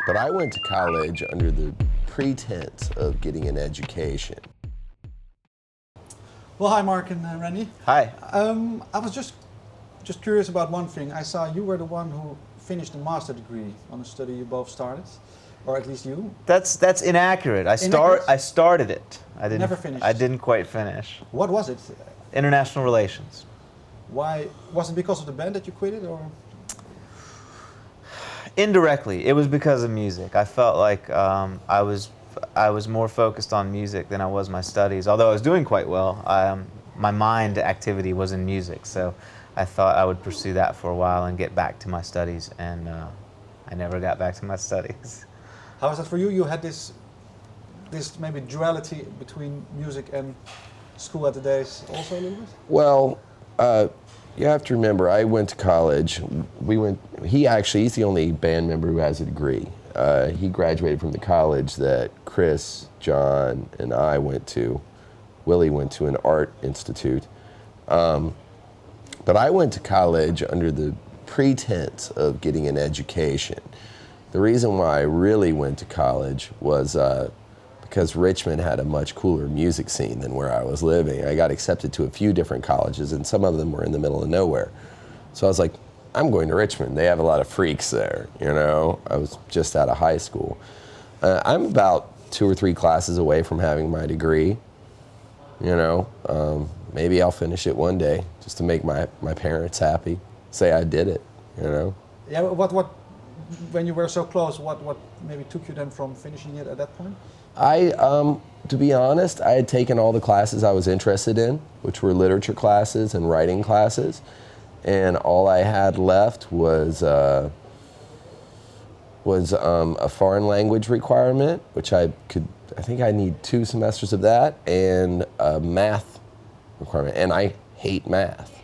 But I went to college under the pretense of getting an education. Well, hi, Mark and Randy. Hi. I was just curious about one thing. I saw you were the one who finished a master degree on a study you both started, or at least you. That's inaccurate. I started it. I didn't. Never finished. I didn't quite finish. What was it? International relations. Why? Was it because of the band that you quit it, or? Indirectly, it was because of music. I felt like I was more focused on music than I was my studies. Although I was doing quite well, my mind activity was in music, so I thought I would pursue that for a while and get back to my studies, and I never got back to my studies. How was that for you? You had this maybe duality between music and school at the days also a little bit? Well, you have to remember, I went to college. He's the only band member who has a degree. He graduated from the college that Chris, John, and I went to. Willie went to an art institute. But I went to college under the pretense of getting an education. The reason why I really went to college was because Richmond had a much cooler music scene than where I was living. I got accepted to a few different colleges, and some of them were in the middle of nowhere. So I was like, I'm going to Richmond. They have a lot of freaks there, you know? I was just out of high school. I'm about 2 or 3 classes away from having my degree, you know? Maybe I'll finish it one day just to make my parents happy, say I did it, you know? Yeah, what when you were so close, what maybe took you then from finishing it at that point? To be honest, I had taken all the classes I was interested in, which were literature classes and writing classes, and all I had left was a foreign language requirement, which I think I need 2 semesters of that, and a math requirement, and I hate math.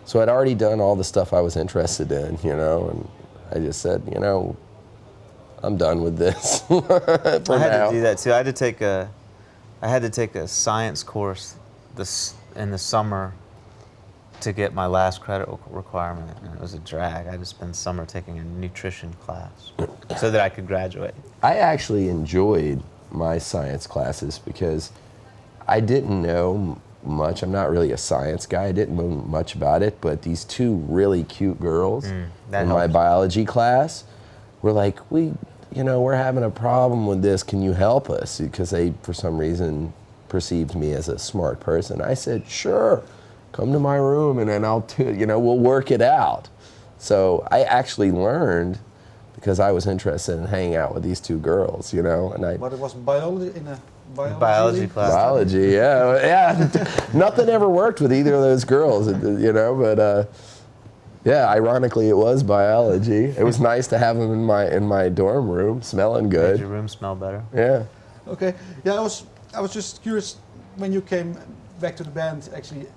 So I'd already done all the stuff I was interested in, you know, and I just said, you know, I'm done with this for I had now. to do that too. I had to take a science course in the summer to get my last credit requirement, and it was a drag. I had to spend summer taking a nutrition class so that I could graduate. I actually enjoyed my science classes because I didn't know much. I'm not really a science guy. I didn't know much about it, but these 2 really cute girls in my biology class were like, we're having a problem with this. Can you help us? Because they, for some reason, perceived me as a smart person. I said, sure, come to my room and then we'll work it out. So I actually learned because I was interested in hanging out with these 2 girls, you know. And But it was biology in a biology class. Biology, yeah. Nothing ever worked with either of those girls, you know. But yeah, ironically, it was biology. It was nice to have them in my dorm room, smelling good. Made your room smell better. Yeah. Okay. Yeah, I was just curious when you came back to the band. Actually,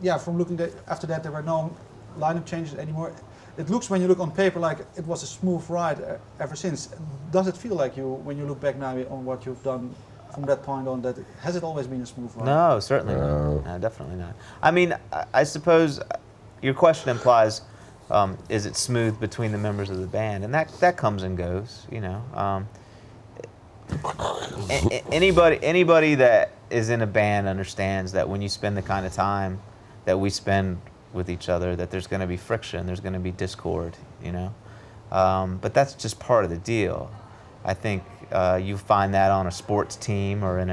yeah, from looking after that, there were no lineup changes anymore. It looks, when you look on paper, like it was a smooth ride ever since. Does it feel like when you look back now on what you've done from that point on, that has it always been a smooth ride? No, certainly not. No, definitely not. I mean, I suppose your question implies, is it smooth between the members of the band? And that comes and goes, you know. Anybody that is in a band understands that when you spend the kind of time that we spend with each other, that there's going to be friction, there's going to be discord, you know. But that's just part of the deal. I think you find that on a sports team or in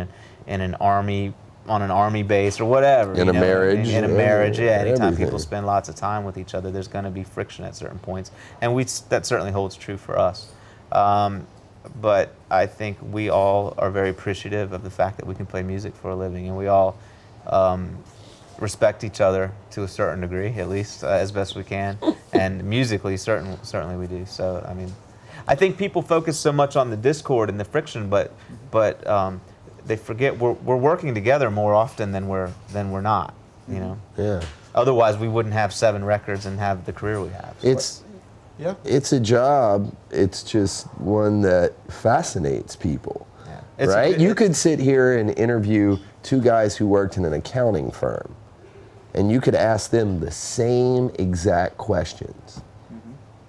an army, on an army base or whatever. In a marriage. In a marriage, yeah. Anytime everything. people spend lots of time with each other, there's going to be friction at certain points, and that certainly holds true for us. But I think we all are very appreciative of the fact that we can play music for a living, and we all respect each other to a certain degree, at least as best we can, and musically, certainly we do. So, I mean, I think people focus so much on the discord and the friction, but they forget we're working together more often than we're not. You know. Yeah. Otherwise, we wouldn't have 7 records and have the career we have. So. It's a job. It's just one that fascinates people, right? You could sit here and interview 2 guys who worked in an accounting firm, and you could ask them the same exact questions,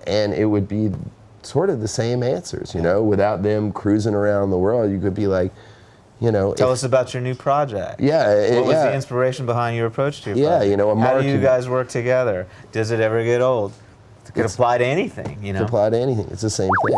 and it would be sort of the same answers, you know. Without them cruising around the world, you could be like, you know. Tell us about your new project. Yeah. What was the inspiration behind your approach to your project? You know, how do you guys work together? Does it ever get old? It could apply to anything, you know. It could apply to anything. It's the same thing.